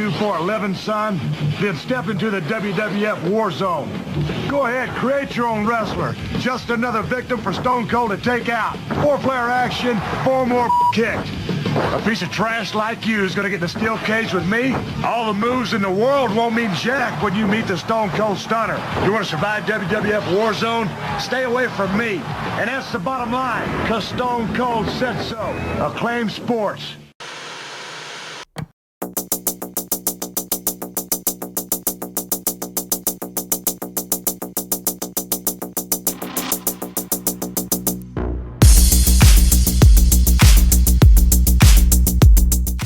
do for a living, son? Then step into the WWF war zone. Go ahead, create your own wrestler. Just another victim for Stone Cold to take out. 4-player action, 4 more kicked. A piece of trash like you is gonna get in a steel cage with me? All the moves in the world won't mean jack when you meet the Stone Cold Stunner. You wanna survive WWF Warzone? Stay away from me. And that's the bottom line, cause Stone Cold said so. Acclaim Sports.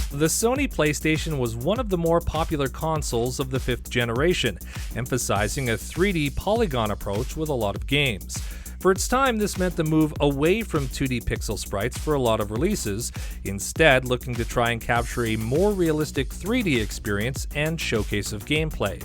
The Sony PlayStation was one of the more popular consoles of the 5th generation, emphasizing a 3D polygon approach with a lot of games. For its time, this meant the move away from 2D pixel sprites for a lot of releases, instead looking to try and capture a more realistic 3D experience and showcase of gameplay.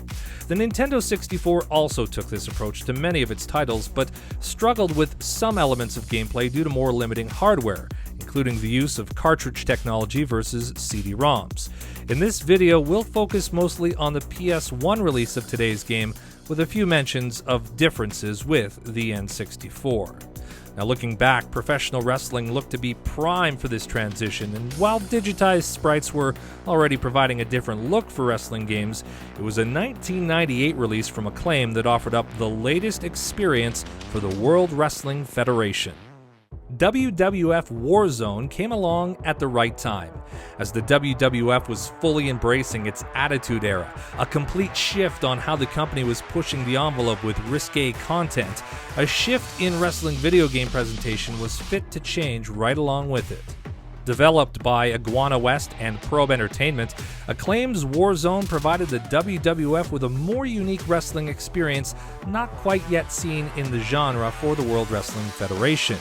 The Nintendo 64 also took this approach to many of its titles, but struggled with some elements of gameplay due to more limiting hardware, including the use of cartridge technology versus CD-ROMs. In this video, we'll focus mostly on the PS1 release of today's game, with a few mentions of differences with the N64. Now looking back, professional wrestling looked to be prime for this transition, and while digitized sprites were already providing a different look for wrestling games, it was a 1998 release from Acclaim that offered up the latest experience for the World Wrestling Federation. WWF Warzone came along at the right time, as the WWF was fully embracing its Attitude Era, a complete shift on how the company was pushing the envelope with risque content. A shift in wrestling video game presentation was fit to change right along with it. Developed by Iguana West and Probe Entertainment, Acclaim's Warzone provided the WWF with a more unique wrestling experience not quite yet seen in the genre for the World Wrestling Federation.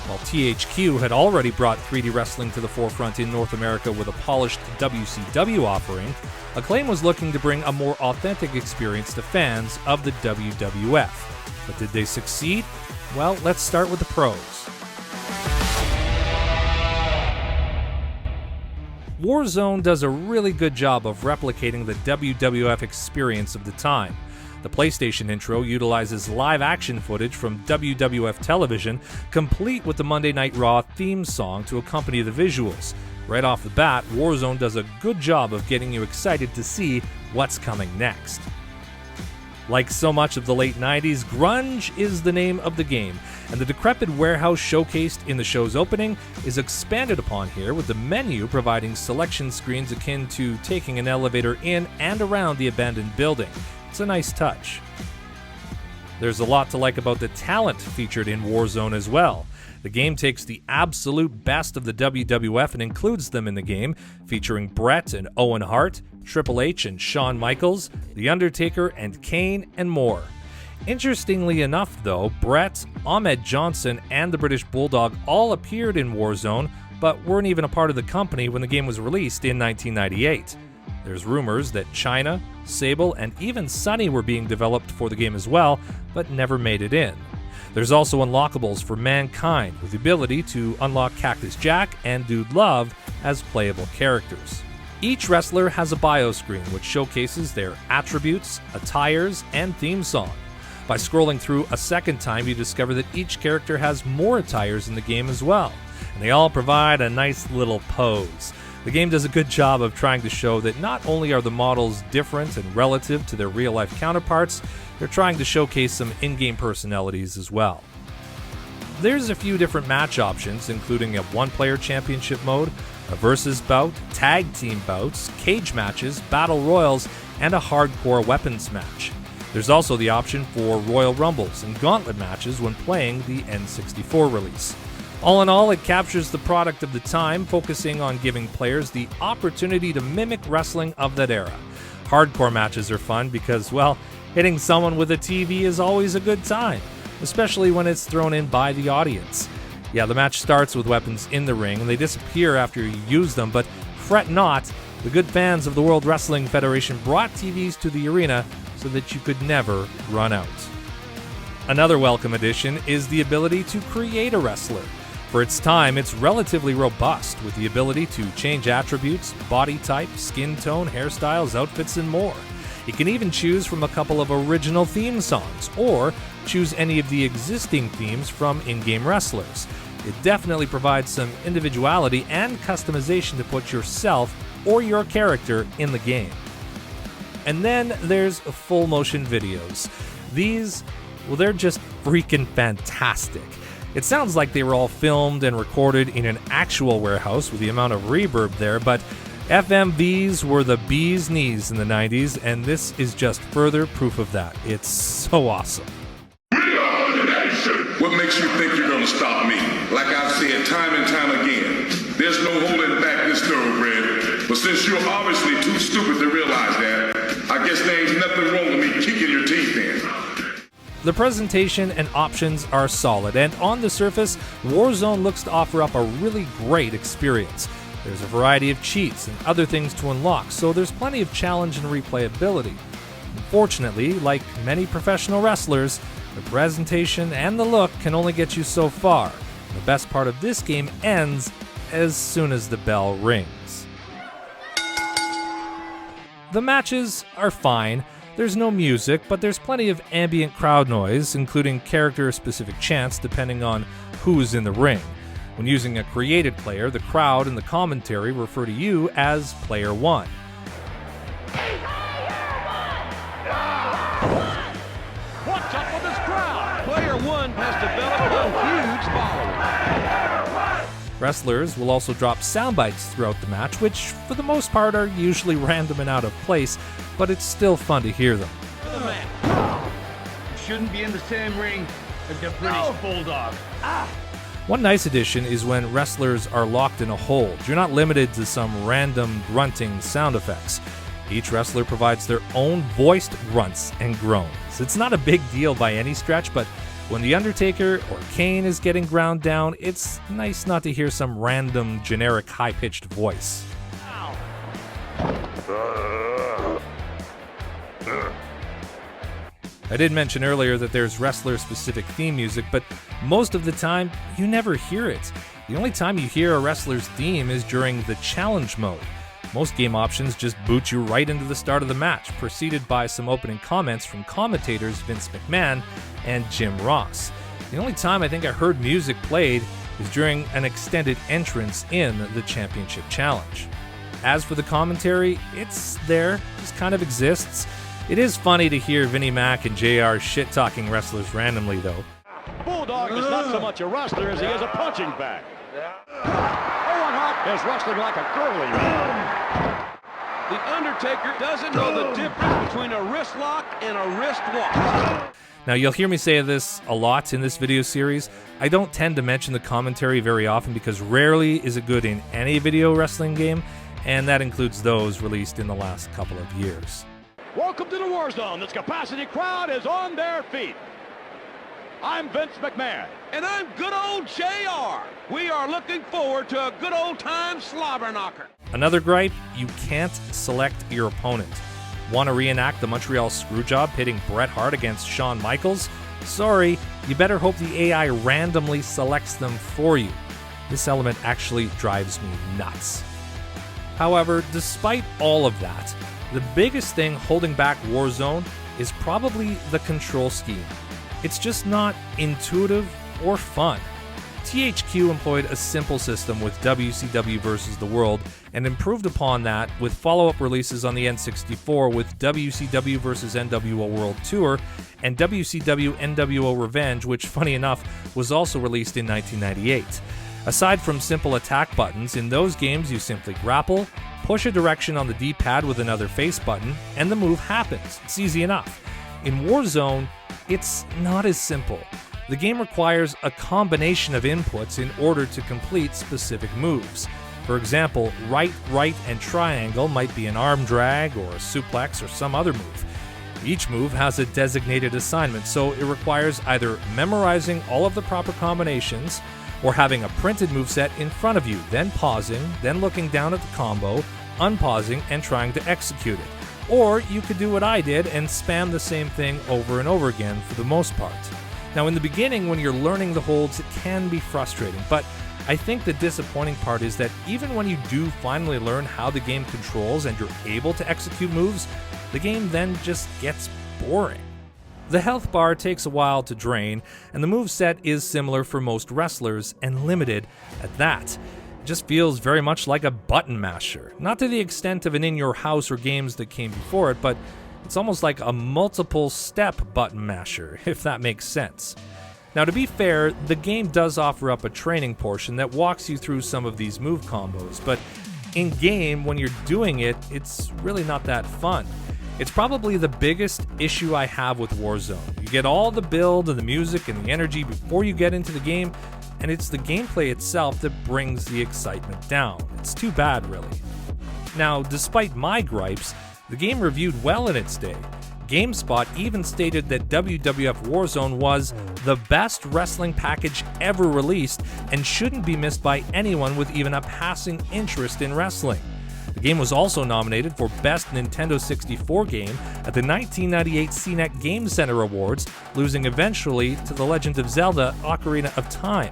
While THQ had already brought 3D wrestling to the forefront in North America with a polished WCW offering, Acclaim was looking to bring a more authentic experience to fans of the WWF. But did they succeed? Well, let's start with the pros. Warzone does a really good job of replicating the WWF experience of the time. The PlayStation intro utilizes live-action footage from WWF television, complete with the Monday Night Raw theme song to accompany the visuals. Right off the bat, Warzone does a good job of getting you excited to see what's coming next. Like so much of the late 90s, grunge is the name of the game, and the decrepit warehouse showcased in the show's opening is expanded upon here, with the menu providing selection screens akin to taking an elevator in and around the abandoned building. It's a nice touch. There's a lot to like about the talent featured in Warzone as well. The game takes the absolute best of the WWF and includes them in the game, featuring Bret and Owen Hart, Triple H and Shawn Michaels, The Undertaker and Kane, and more. Interestingly enough though, Bret, Ahmed Johnson, and the British Bulldog all appeared in Warzone, but weren't even a part of the company when the game was released in 1998. There's rumors that Chyna, Sable, and even Sunny were being developed for the game as well, but never made it in. There's also unlockables for Mankind, with the ability to unlock Cactus Jack and Dude Love as playable characters. Each wrestler has a bio screen which showcases their attributes, attires, and theme song. By scrolling through a second time, you discover that each character has more attires in the game as well, and they all provide a nice little pose. The game does a good job of trying to show that not only are the models different and relative to their real-life counterparts, they're trying to showcase some in-game personalities as well. There's a few different match options, including a one-player championship mode, a versus bout, tag team bouts, cage matches, battle royals, and a hardcore weapons match. There's also the option for Royal Rumbles and Gauntlet matches when playing the N64 release. All in all, it captures the product of the time, focusing on giving players the opportunity to mimic wrestling of that era. Hardcore matches are fun because, well, hitting someone with a TV is always a good time, especially when it's thrown in by the audience. Yeah, the match starts with weapons in the ring, and they disappear after you use them, but fret not, the good fans of the World Wrestling Federation brought TVs to the arena so that you could never run out. Another welcome addition is the ability to create a wrestler. For its time, it's relatively robust, with the ability to change attributes, body type, skin tone, hairstyles, outfits, and more. You can even choose from a couple of original theme songs, or choose any of the existing themes from in-game wrestlers. It definitely provides some individuality and customization to put yourself or your character in the game. And then there's full motion videos. These, well, they're just freaking fantastic. It sounds like they were all filmed and recorded in an actual warehouse with the amount of reverb there, but FMVs were the bee's knees in the 90s, and this is just further proof of that. It's so awesome. We are the nation! What makes you think you're gonna stop me? Like I've said time and time again, there's no holding back this thoroughbred. But since you're obviously too stupid to realize that, I guess there ain't nothing wrong with me kicking your teeth in. The presentation and options are solid, and on the surface, Warzone looks to offer up a really great experience. There's a variety of cheats and other things to unlock, so there's plenty of challenge and replayability. Unfortunately, like many professional wrestlers, the presentation and the look can only get you so far. The best part of this game ends as soon as the bell rings. The matches are fine. There's no music, but there's plenty of ambient crowd noise, including character-specific chants depending on who's in the ring. When using a created player, the crowd and the commentary refer to you as Player 1. What's up with this crowd? Player 1 has developed a huge following. Wrestlers will also drop sound bites throughout the match, which for the most part are usually random and out of place, but it's still fun to hear them. Shouldn't be in the same ring as the British Bulldog. One nice addition is when wrestlers are locked in a hold. You're not limited to some random grunting sound effects. Each wrestler provides their own voiced grunts and groans. It's not a big deal by any stretch, but when The Undertaker or Kane is getting ground down, it's nice not to hear some random generic high-pitched voice. I did mention earlier that there's wrestler-specific theme music, but most of the time, you never hear it. The only time you hear a wrestler's theme is during the challenge mode. Most game options just boot you right into the start of the match, preceded by some opening comments from commentators Vince McMahon and Jim Ross. The only time I think I heard music played is during an extended entrance in the Championship Challenge. As for the commentary, it's there, just kind of exists. It is funny to hear Vinnie Mac and JR shit-talking wrestlers randomly, though. Bulldog is not so much a wrestler as he is a punching bag. Owen Hart is wrestling like a girly. The Undertaker doesn't know the difference between a wrist lock and a wrist walk. Now, you'll hear me say this a lot in this video series. I don't tend to mention the commentary very often because rarely is it good in any video wrestling game, and that includes those released in the last couple of years. Welcome to the war zone. This capacity crowd is on their feet. I'm Vince McMahon, and I'm good old JR. We are looking forward to a good old time slobber knocker. Another gripe, you can't select your opponent. Want to reenact the Montreal Screwjob pitting Bret Hart against Shawn Michaels? Sorry, you better hope the AI randomly selects them for you. This element actually drives me nuts. However, despite all of that, the biggest thing holding back Warzone is probably the control scheme. It's just not intuitive or fun. THQ employed a simple system with WCW vs. The World and improved upon that with follow-up releases on the N64 with WCW vs. NWO World Tour and WCW NWO Revenge, which, funny enough, was also released in 1998. Aside from simple attack buttons, in those games you simply grapple, push a direction on the D-pad with another face button, and the move happens. It's easy enough. In Warzone, it's not as simple. The game requires a combination of inputs in order to complete specific moves. For example, right, and triangle might be an arm drag or a suplex or some other move. Each move has a designated assignment, so it requires either memorizing all of the proper combinations or having a printed moveset in front of you, then pausing, then looking down at the combo, unpausing, and trying to execute it. Or you could do what I did and spam the same thing over and over again for the most part. Now, in the beginning, when you're learning the holds, it can be frustrating, but I think the disappointing part is that even when you do finally learn how the game controls and you're able to execute moves, the game then just gets boring. The health bar takes a while to drain, and the moveset is similar for most wrestlers, and limited at that. It just feels very much like a button masher. Not to the extent of an In Your House or games that came before it, but it's almost like a multiple-step button masher, if that makes sense. Now, to be fair, the game does offer up a training portion that walks you through some of these move combos, but in-game, when you're doing it, it's really not that fun. It's probably the biggest issue I have with Warzone. You get all the build and the music and the energy before you get into the game, and it's the gameplay itself that brings the excitement down. It's too bad, really. Now, despite my gripes, the game reviewed well in its day. GameSpot even stated that WWF Warzone was the best wrestling package ever released and shouldn't be missed by anyone with even a passing interest in wrestling. The game was also nominated for Best Nintendo 64 Game at the 1998 CNET Game Center Awards, losing eventually to The Legend of Zelda: Ocarina of Time.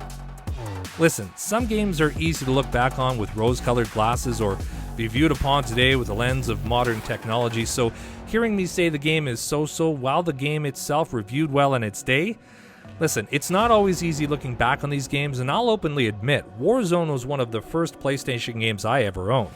Listen, some games are easy to look back on with rose-colored glasses or be viewed upon today with the lens of modern technology, so hearing me say the game is so-so while the game itself reviewed well in its day? Listen, it's not always easy looking back on these games, and I'll openly admit, Warzone was one of the first PlayStation games I ever owned.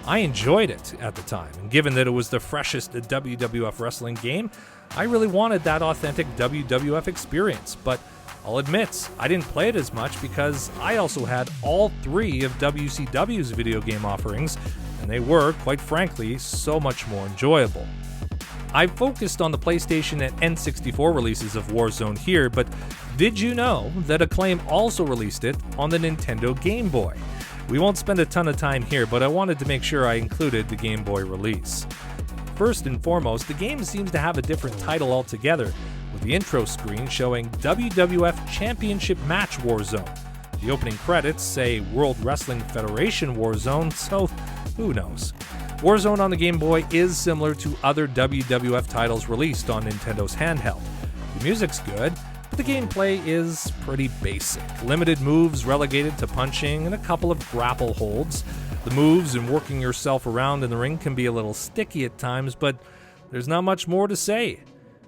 I enjoyed it at the time, and given that it was the freshest WWF wrestling game, I really wanted that authentic WWF experience, but I'll admit, I didn't play it as much because I also had all 3 of WCW's video game offerings, and they were, quite frankly, so much more enjoyable. I focused on the PlayStation and N64 releases of Warzone here, but did you know that Acclaim also released it on the Nintendo Game Boy? We won't spend a ton of time here, but I wanted to make sure I included the Game Boy release. First and foremost, the game seems to have a different title altogether, with the intro screen showing WWF Championship Match Warzone. The opening credits say World Wrestling Federation Warzone, so who knows? Warzone on the Game Boy is similar to other WWF titles released on Nintendo's handheld. The music's good, but the gameplay is pretty basic. Limited moves relegated to punching and a couple of grapple holds. The moves and working yourself around in the ring can be a little sticky at times, but there's not much more to say.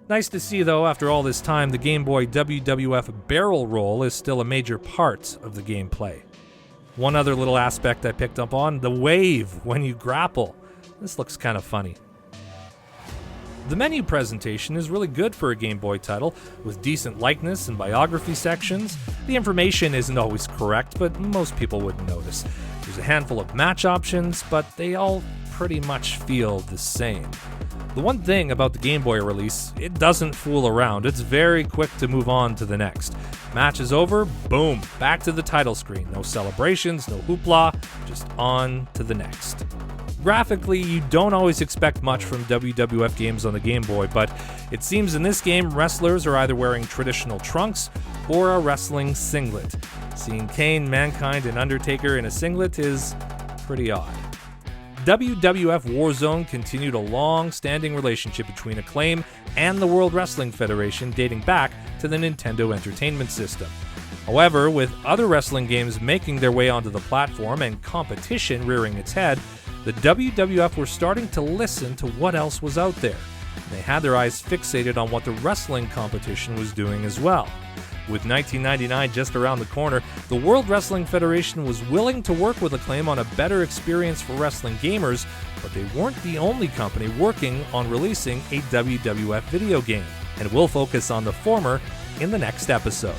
Nice to see, though, after all this time, the Game Boy WWF barrel roll is still a major part of the gameplay. One other little aspect I picked up on, the wave when you grapple. This looks kind of funny. The menu presentation is really good for a Game Boy title, with decent likeness and biography sections. The information isn't always correct, but most people wouldn't notice. There's a handful of match options, but they all pretty much feel the same. The one thing about the Game Boy release, it doesn't fool around. It's very quick to move on to the next. Match is over, boom, back to the title screen. No celebrations, no hoopla, just on to the next. Graphically, you don't always expect much from WWF games on the Game Boy, but it seems in this game, wrestlers are either wearing traditional trunks or a wrestling singlet. Seeing Kane, Mankind, and Undertaker in a singlet is pretty odd. WWF Warzone continued a long-standing relationship between Acclaim and the World Wrestling Federation dating back to the Nintendo Entertainment System. However, with other wrestling games making their way onto the platform and competition rearing its head, the WWF were starting to listen to what else was out there. They had their eyes fixated on what the wrestling competition was doing as well. With 1999 just around the corner, the World Wrestling Federation was willing to work with Acclaim on a better experience for wrestling gamers, but they weren't the only company working on releasing a WWF video game, and we'll focus on the former in the next episode.